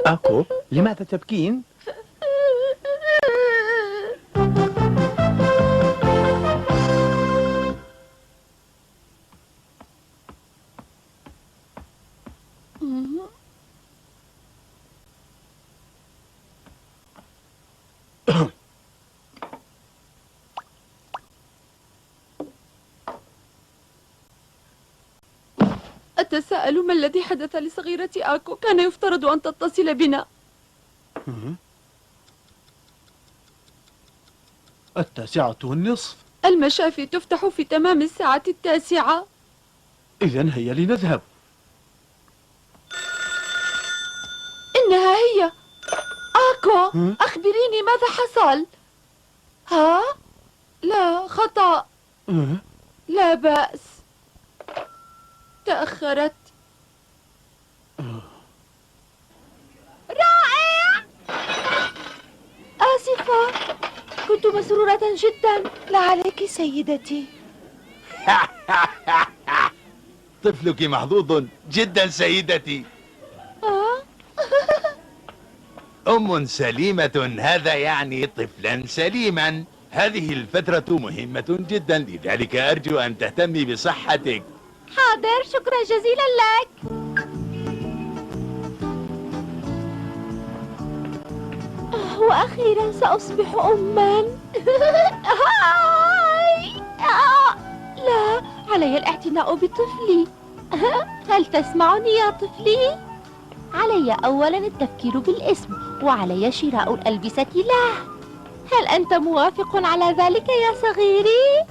أكو، لماذا تبكين؟ أتساءل ما الذي حدث لصغيرتي آكو؟ كان يفترض أن تتصل بنا. 9:30. المشافي تفتح في تمام الساعة 9. إذن هيا لنذهب. إنها هي. آكو، أخبريني ماذا حصل؟ ها؟ لا، خطأ. لا بأس. تأخرت. رائع! آسفة، كنت مسرورة جدا. لا عليك سيدتي. طفلك محظوظ جدا سيدتي. أم سليمة، هذا يعني طفلا سليما. هذه الفترة مهمة جدا، لذلك أرجو أن تهتمي بصحتك. حاضر، شكرا جزيلا لك. وأخيرا سأصبح أما. لا، علي الاعتناء بطفلي. هل تسمعني يا طفلي؟ علي أولا التفكير بالاسم، وعلي شراء الألبسة له. هل أنت موافق على ذلك يا صغيري؟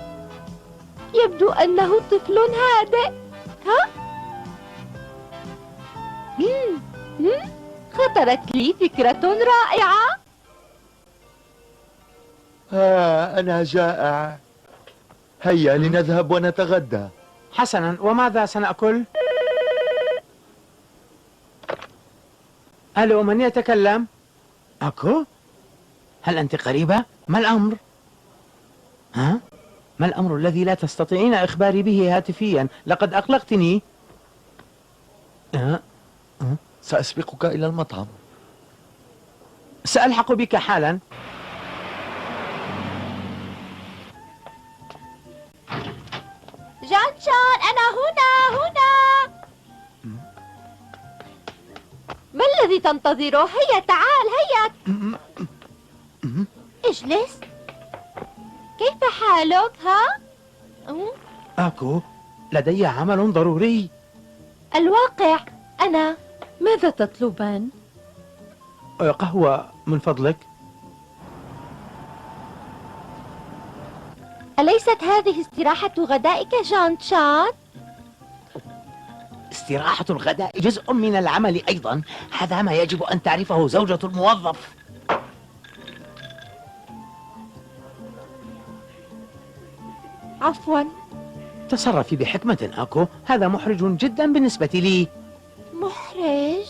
يبدو أنه طفل هادئ. ها؟ خطرت لي فكرة رائعة. أنا جائع. هيا لنذهب ونتغدى. حسنا، وماذا سنأكل؟ ألو، من يتكلم؟ أكو؟ هل أنت قريبة؟ ما الأمر؟ ها؟ ما الأمر الذي لا تستطيعين إخباري به هاتفيا؟ لقد أقلقتني. سأسبقك إلى المطعم. سألحق بك حالا. جانشان، أنا هنا. ما الذي تنتظره؟ هيا تعال، هيا. اجلس. كيف حالك؟ ها؟ أكو، لدي عمل ضروري. الواقع أنا. ماذا تطلبان؟ قهوة من فضلك. أليست هذه استراحة غدائك جانشان؟ استراحة الغداء جزء من العمل أيضا. هذا ما يجب أن تعرفه زوجة الموظف. عفوا. تصرفي بحكمة أكو، هذا محرج جدا بالنسبة لي. محرج؟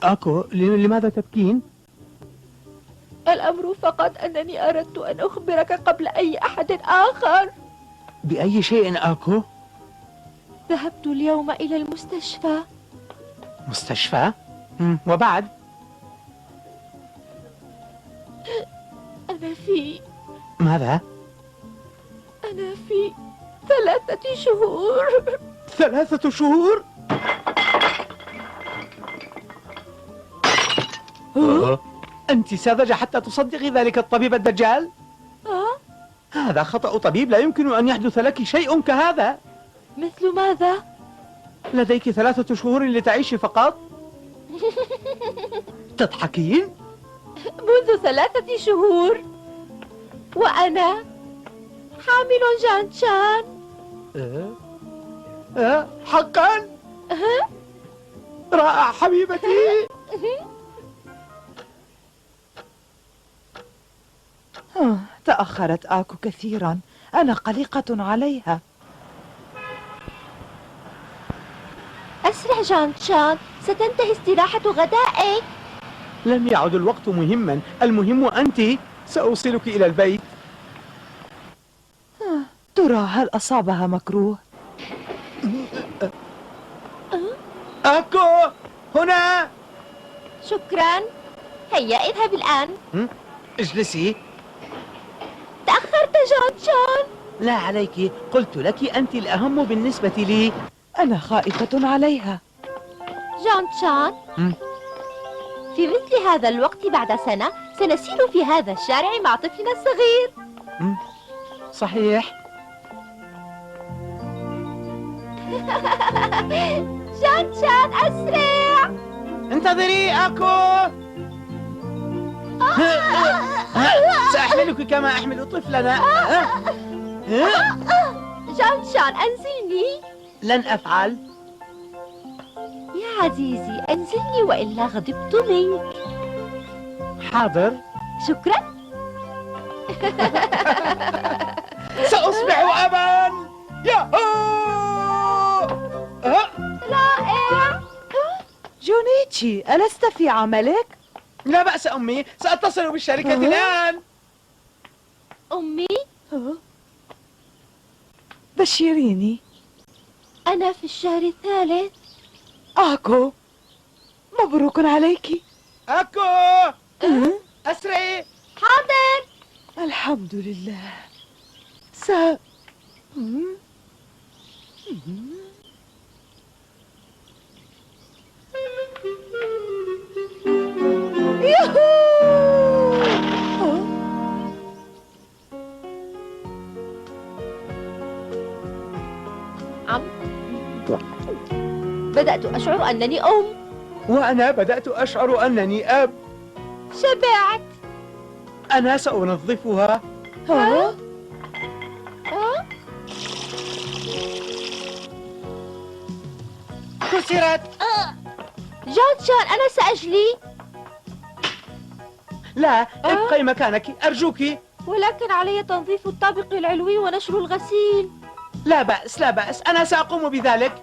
أكو، لماذا تبكين؟ الأمر فقط أنني أردت أن أخبرك قبل أي أحد آخر. بأي شيء أكو؟ ذهبت اليوم إلى المستشفى. مستشفى؟ وبعد؟ أنا في ماذا؟ أنا في 3 شهور. 3 شهور؟ أنت ساذجة حتى تصدقي ذلك الطبيب الدجال؟ هذا خطأ طبيب، لا يمكن أن يحدث لك شيء كهذا. مثل ماذا؟ لديك 3 شهور لتعيشي فقط. تضحكين؟ منذ 3 شهور وأنا حامل جانشان. حقا؟ رائع حبيبتي. تأخرت آكو كثيرا، أنا قلقة عليها. أسرع جانشان، ستنتهي استراحة غدائك. لم يعد الوقت مهما، المهم أنت. سأوصلك إلى البيت. ترى هل أصابها مكروه؟ أكو هنا. شكرا. هيا اذهب الآن. اجلسي. تأخرت جون شون. لا عليك، قلت لك أنت الأهم بالنسبة لي. أنا خائفة عليها. جون شون، في مثل هذا الوقت بعد سنة سنسير في هذا الشارع مع طفلنا الصغير. صحيح. جون شون أسرع. انتظري أكو. سأحملك كما أحمل طفلنا. جون شون أنزلني. لن أفعل. يا عزيزي أنزلني وإلا غضبت منك. حاضر. شكرا. سأصبح أبا. رائع. جونيتشي، ألست في عملك؟ لا بأس أمي، سأتصل بالشركة الآن. أمي، بشريني. أنا في الشهر الثالث. آكو، مبروك عليك. أكو. أسرعي. حاضر. الحمد لله. بدأت أشعر أنني أم. وأنا بدأت أشعر أنني أب. شبعت. أنا سأنظفها. كسرت. جون شون أنا سأجلي. لا، ابقي مكانك أرجوك. ولكن علي تنظيف الطابق العلوي ونشر الغسيل. لا بأس لا بأس، أنا سأقوم بذلك.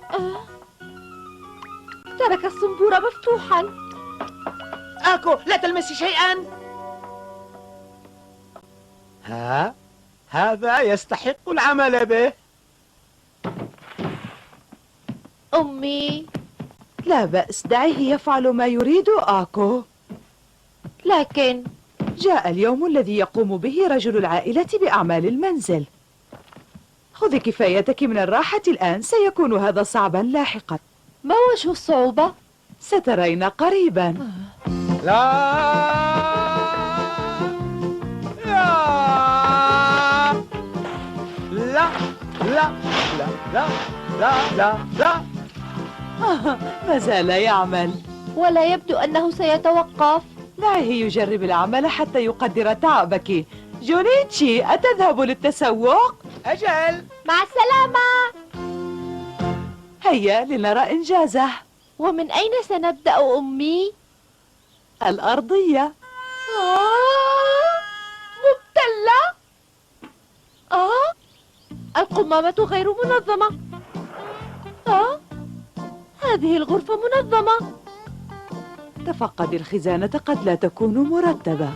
ترك الصنبور مفتوحا. أكو، لا تلمسي شيئا. هذا يستحق العمل به. أمي. لا بأس، دعيه يفعل ما يريد آكو. لكن جاء اليوم الذي يقوم به رجل العائلة بأعمال المنزل. خذي كفايتك من الراحة الآن، سيكون هذا صعبا لاحقا. ما وجه الصعوبة؟ سترين قريبا. لا لا لا لا لا لا لا لا. ما زال يعمل. ولا يبدو أنه سيتوقف. دعيه يجرب العمل حتى يقدر تعبك. جونيتشي، أتذهب للتسوق؟ أجل. مع السلامة. هيا لنرى إنجازه. ومن أين سنبدأ أمي؟ الأرضية. مبتلة. القمامة غير منظمة. هذه الغرفة منظمة. تفقد الخزانة، قد لا تكون مرتبة.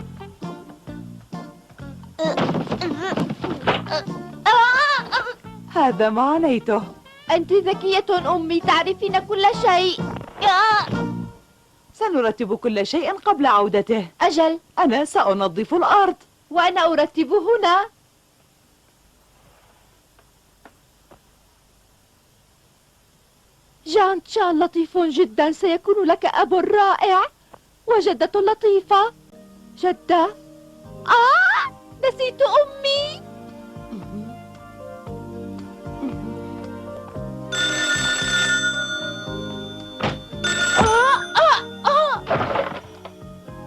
هذا ما عنيته. أنت ذكية أمي، تعرفين كل شيء. سنرتب كل شيء قبل عودته. أجل. أنا سأنظف الأرض. وأنا أرتب هنا. جون شون لطيف جدا، سيكون لك أب رائع وجدة لطيفة. جدة. نسيت أمي.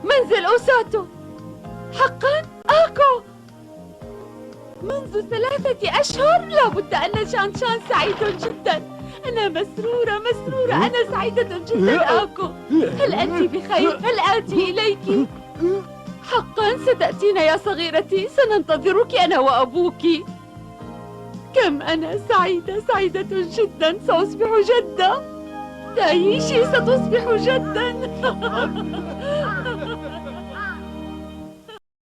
منزل أوساتو. حقا آكو. منذ 3 أشهر. لابد أن جون شون سعيد جدا. أنا مسرورة. أنا سعيدة جدا آكو. هل أنت بخير؟ هل آتي إليك؟ حقا ستأتين يا صغيرتي، سننتظرك أنا وأبوك. كم أنا سعيدة جدا. سأصبح جدة. تعيشي، ستصبح جدا.